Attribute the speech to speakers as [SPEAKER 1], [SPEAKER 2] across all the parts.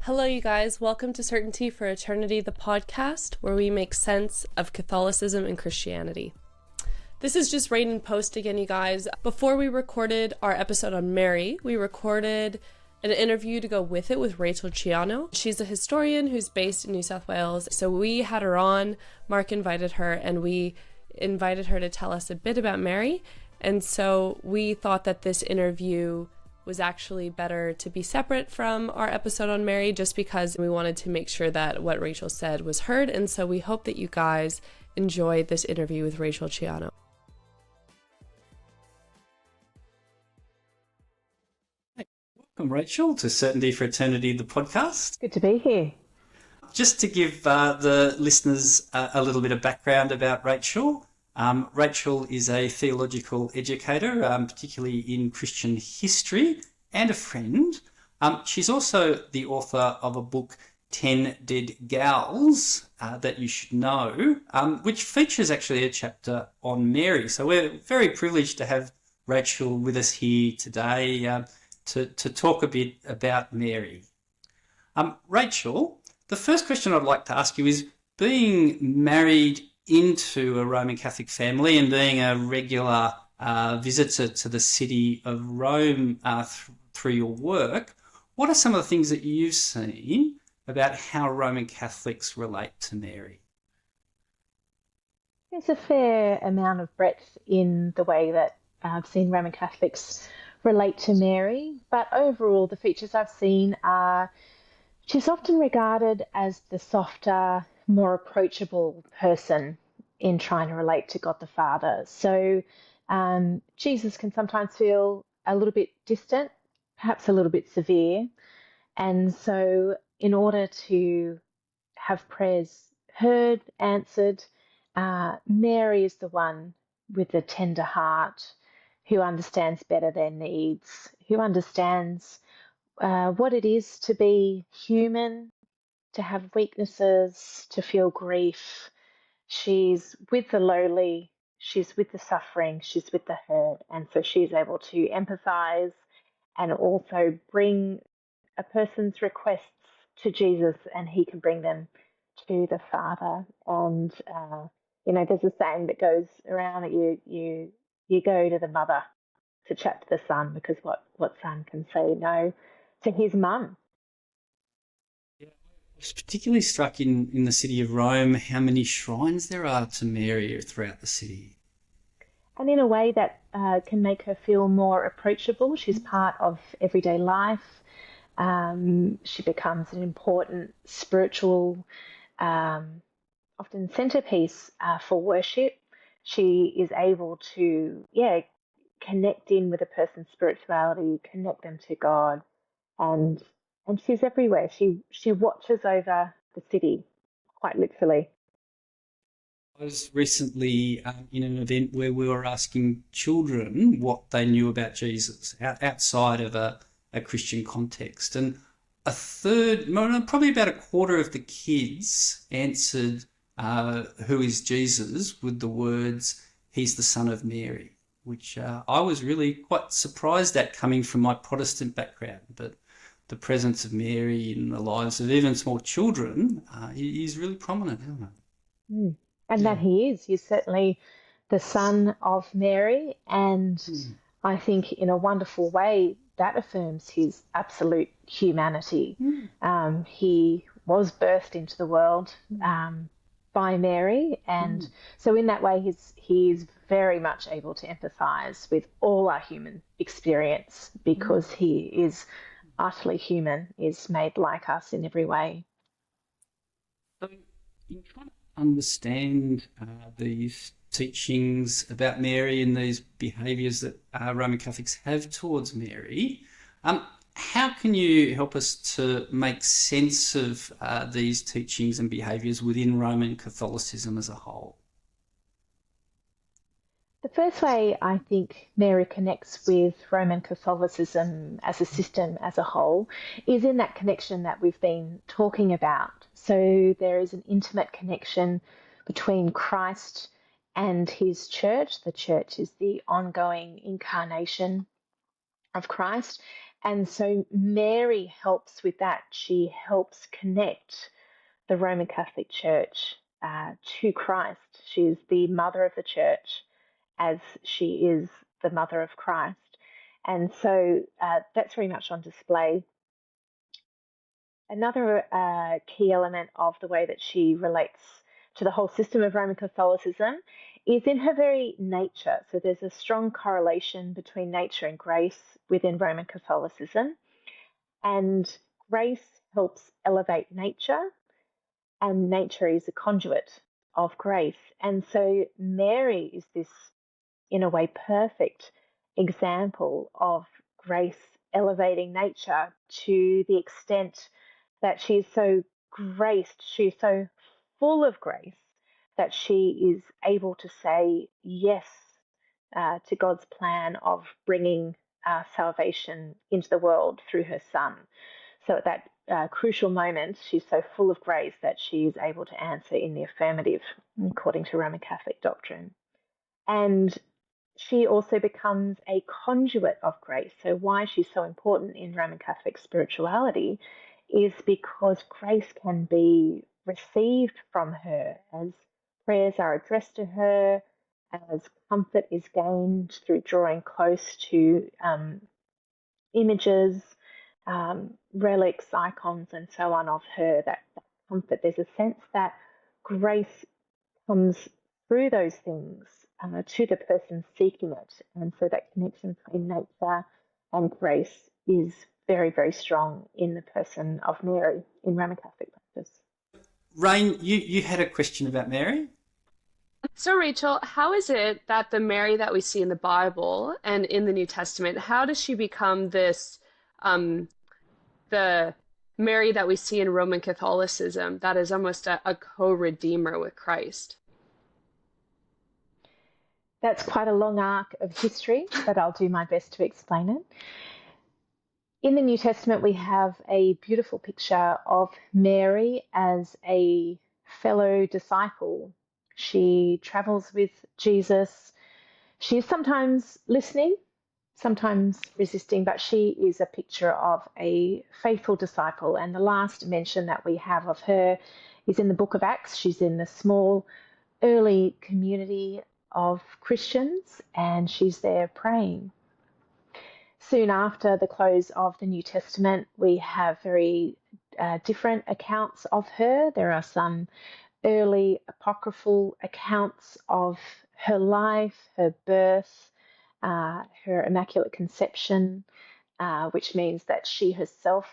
[SPEAKER 1] Hello, you guys. Welcome to Certainty for Eternity, the podcast, where we make sense of Catholicism and Christianity. This is just Rayne and Post again, you guys. Before we recorded our episode on Mary, we recorded an interview to go with it with Rachel Ciano. She's a historian who's based in New South Wales. So we had her on, Mark invited her, and we invited her to tell us a bit about Mary. And so we thought that this interview was actually better to be separate from our episode on Mary, just because we wanted to make sure that what Rachel said was heard. And so we hope that you guys enjoyed this interview with Rachel Ciano.
[SPEAKER 2] Welcome, Rachel, to Certainty for Eternity, the podcast.
[SPEAKER 3] Good to be here.
[SPEAKER 2] Just to give the listeners a little bit of background about Rachel. Rachel is a theological educator, particularly in Christian history, and a friend. She's also the author of a book, 10 Dead Gals, that you should know, which features actually a chapter on Mary. So we're very privileged to have Rachel with us here today to talk a bit about Mary. Rachel, the first question I'd like to ask you is, being married into a Roman Catholic family and being a regular visitor to the city of Rome through your work, what are some of the things that you've seen about how Roman Catholics relate to Mary?
[SPEAKER 3] There's a fair amount of breadth in the way that I've seen Roman Catholics relate to Mary, but overall the features I've seen are she's often regarded as the softer, more approachable person in trying to relate to God the Father. So Jesus can sometimes feel a little bit distant, perhaps a little bit severe. And so in order to have prayers heard, answered, Mary is the one with the tender heart who understands better their needs, who understands what it is to be human, to have weaknesses, to feel grief. She's with the lowly, she's with the suffering, she's with the hurt, and so she's able to empathize and also bring a person's requests to Jesus, and he can bring them to the Father. And there's a saying that goes around that you go to the mother to chat to the son, because what son can say no to his mum?
[SPEAKER 2] I was particularly struck in the city of Rome how many shrines there are to Mary throughout the city.
[SPEAKER 3] And in a way that can make her feel more approachable. She's part of everyday life. She becomes an important spiritual, often centerpiece for worship. She is able to, connect in with a person's spirituality, connect them to God, and she's everywhere. She watches over the city, quite literally.
[SPEAKER 2] I was recently in an event where we were asking children what they knew about Jesus outside of a Christian context. And a third, probably about a quarter of the kids answered who is Jesus with the words, he's the son of Mary, which I was really quite surprised at, coming from my Protestant background. But the presence of Mary in the lives of even small children is really prominent, isn't it?
[SPEAKER 3] Mm. And that he is. He's certainly the son of Mary. And I think in a wonderful way, that affirms his absolute humanity. He was birthed into the world by Mary. And so in that way, he is very much able to empathize with all our human experience, because he is utterly human, is made like us in every way.
[SPEAKER 2] So in trying to understand these teachings about Mary and these behaviours that Roman Catholics have towards Mary, how can you help us to make sense of these teachings and behaviours within Roman Catholicism as a whole?
[SPEAKER 3] The first way I think Mary connects with Roman Catholicism as a system as a whole is in that connection that we've been talking about. So there is an intimate connection between Christ and his church. The church is the ongoing incarnation of Christ. And so Mary helps with that. She helps connect the Roman Catholic Church to Christ. She is the mother of the church as she is the mother of Christ. And so that's very much on display. Another key element of the way that she relates to the whole system of Roman Catholicism is in her very nature. So there's a strong correlation between nature and grace within Roman Catholicism. And grace helps elevate nature, and nature is a conduit of grace. And so Mary is this, in a way, perfect example of grace elevating nature to the extent that she is so graced, she's so full of grace that she is able to say yes to God's plan of bringing salvation into the world through her Son. So at that crucial moment, she's so full of grace that she is able to answer in the affirmative, according to Roman Catholic doctrine. And she also becomes a conduit of grace. So why she's so important in Roman Catholic spirituality is because grace can be received from her as prayers are addressed to her, as comfort is gained through drawing close to images, relics, icons, and so on of her, that comfort. There's a sense that grace comes through those things to the person seeking it. And so that connection between nature and grace is very, very strong in the person of Mary in Roman Catholic practice.
[SPEAKER 2] Rayne, you had a question about Mary?
[SPEAKER 1] So, Rachel, how is it that the Mary that we see in the Bible and in the New Testament, how does she become this, the Mary that we see in Roman Catholicism that is almost a co-redeemer with Christ?
[SPEAKER 3] That's quite a long arc of history, but I'll do my best to explain it. In the New Testament, we have a beautiful picture of Mary as a fellow disciple. She travels with Jesus. She is sometimes listening, sometimes resisting, but she is a picture of a faithful disciple. And the last mention that we have of her is in the book of Acts. She's in the small, early community of Christians, and she's there praying. Soon after the close of the New Testament, we have very different accounts of her. There are some early apocryphal accounts of her life, her birth, her Immaculate Conception, which means that she herself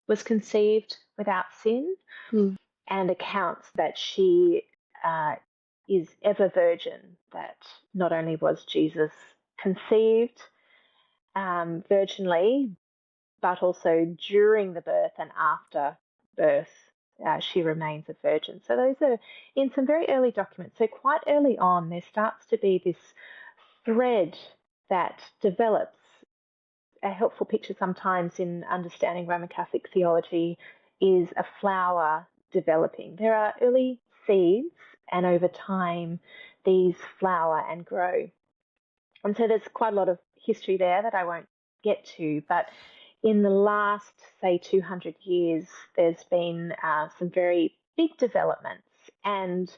[SPEAKER 3] was conceived without sin, and accounts that she is ever virgin, that not only was Jesus conceived virginally, but also during the birth and after birth, she remains a virgin. So those are in some very early documents. So quite early on, there starts to be this thread that develops. A helpful picture sometimes in understanding Roman Catholic theology is a flower developing. There are early seeds, and over time, these flower and grow. And so there's quite a lot of history there that I won't get to, but in the last, say, 200 years, there's been some very big developments. And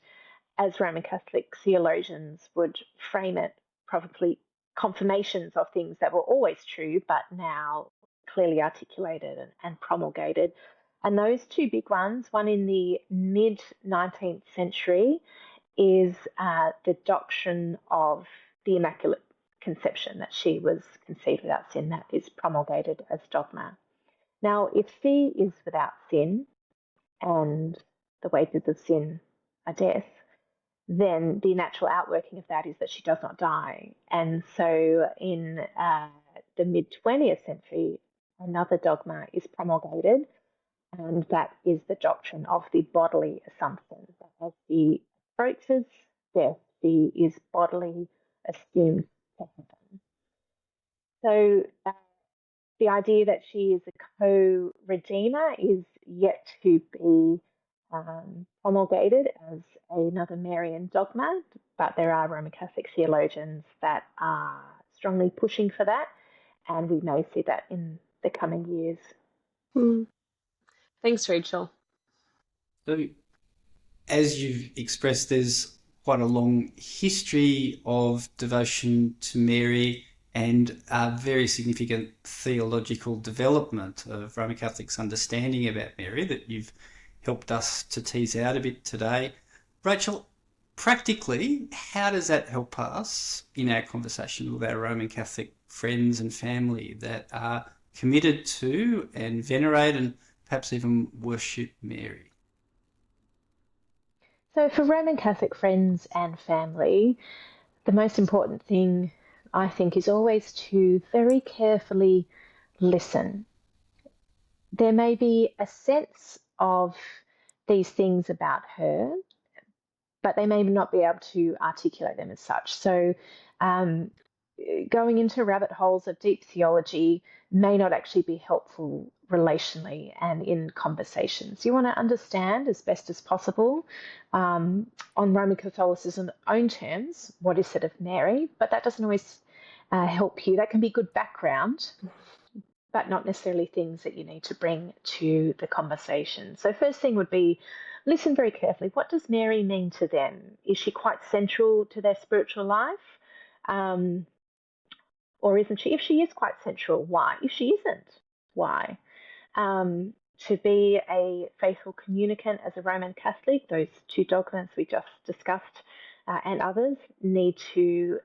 [SPEAKER 3] as Roman Catholic theologians would frame it, probably confirmations of things that were always true, but now clearly articulated and promulgated. And those two big ones, one in the mid-19th century, is the doctrine of the Immaculate Conception, that she was conceived without sin, that is promulgated as dogma. Now, if she is without sin, and the wages of sin are death, then the natural outworking of that is that she does not die. And so in the mid-20th century, another dogma is promulgated, and that is the doctrine of the bodily assumption, that as she approaches death, she is bodily assumed to heaven. So the idea that she is a co-redeemer is yet to be promulgated as another Marian dogma, but there are Roman Catholic theologians that are strongly pushing for that, and we may see that in the coming years.
[SPEAKER 1] Mm. Thanks, Rachel.
[SPEAKER 2] So, as you've expressed, there's quite a long history of devotion to Mary and a very significant theological development of Roman Catholics' understanding about Mary that you've helped us to tease out a bit today. Rachel, practically, how does that help us in our conversation with our Roman Catholic friends and family that are committed to and venerate and perhaps even worship Mary?
[SPEAKER 3] So for Roman Catholic friends and family, the most important thing, I think, is always to very carefully listen. There may be a sense of these things about her, but they may not be able to articulate them as such. So going into rabbit holes of deep theology may not actually be helpful relationally and in conversations. You want to understand as best as possible on Roman Catholicism's own terms what is said of Mary, but that doesn't always help you. That can be good background, but not necessarily things that you need to bring to the conversation. So first thing would be listen very carefully. What does Mary mean to them? Is she quite central to their spiritual life? Or isn't she? If she is quite central, why? If she isn't, why? To be a faithful communicant as a Roman Catholic, those two dogmas we just discussed and others need to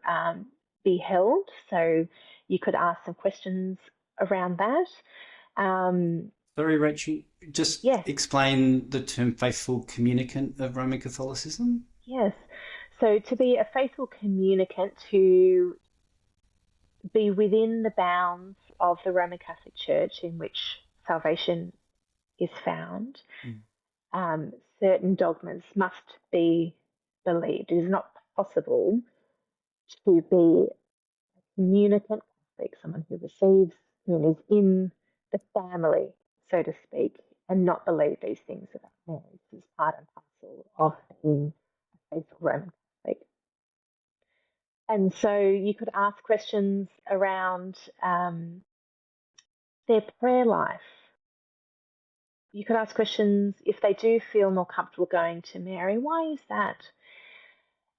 [SPEAKER 3] be held. So you could ask some questions around that.
[SPEAKER 2] Sorry, Rachel, just explain the term faithful communicant of Roman Catholicism.
[SPEAKER 3] Yes. So to be a faithful communicant, to be within the bounds of the Roman Catholic Church in which salvation is found, certain dogmas must be believed. It is not possible to be a communicant Catholic, someone who receives, who is in the family, so to speak, and not believe these things about Mary. This is part and parcel of being a faithful Roman Catholic. And so you could ask questions around their prayer life. You could ask questions if they do feel more comfortable going to Mary. Why is that?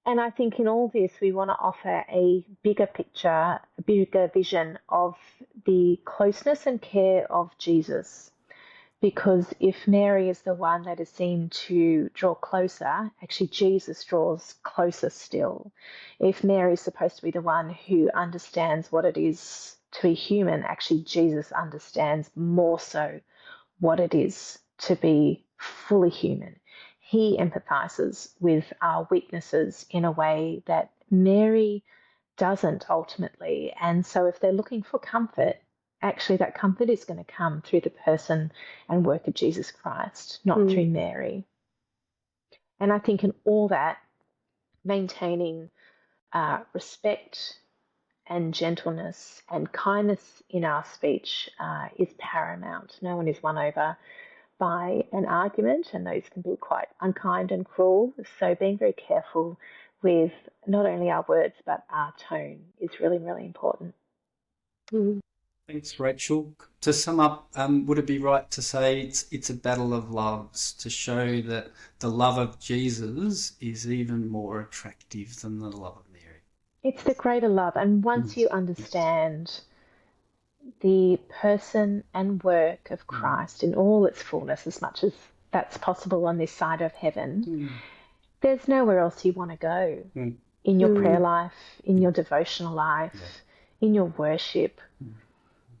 [SPEAKER 3] And I think in all this, we want to offer a bigger picture, a bigger vision of the closeness and care of Jesus. Because if Mary is the one that is seen to draw closer, actually Jesus draws closer still. If Mary is supposed to be the one who understands what it is to be human, actually Jesus understands more so what it is to be fully human. He empathizes with our weaknesses in a way that Mary doesn't ultimately. And so if they're looking for comfort, actually that comfort is going to come through the person and work of Jesus Christ, not through Mary. And I think in all that, maintaining respect and gentleness and kindness in our speech is paramount. No one is won over by an argument, and those can be quite unkind and cruel. So being very careful with not only our words but our tone is really, really important.
[SPEAKER 2] Thanks, Rachel. To sum up, would it be right to say it's a battle of loves to show that the love of Jesus is even more attractive than the love of Mary?
[SPEAKER 3] It's the greater love, and once you understand the person and work of Christ in all its fullness, as much as that's possible on this side of heaven, there's nowhere else you want to go in your prayer life, in your devotional life, in your worship,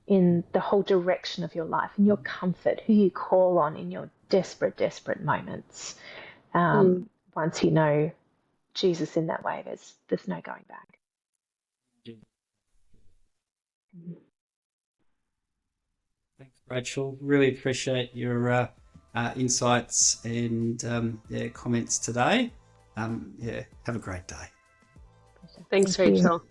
[SPEAKER 3] in the whole direction of your life, in your comfort, who you call on in your desperate, desperate moments. Once you know Jesus in that way, there's no going back.
[SPEAKER 2] Thanks, Rachel. Really appreciate your insights and comments today. Have a great day.
[SPEAKER 1] Thanks, Rachel.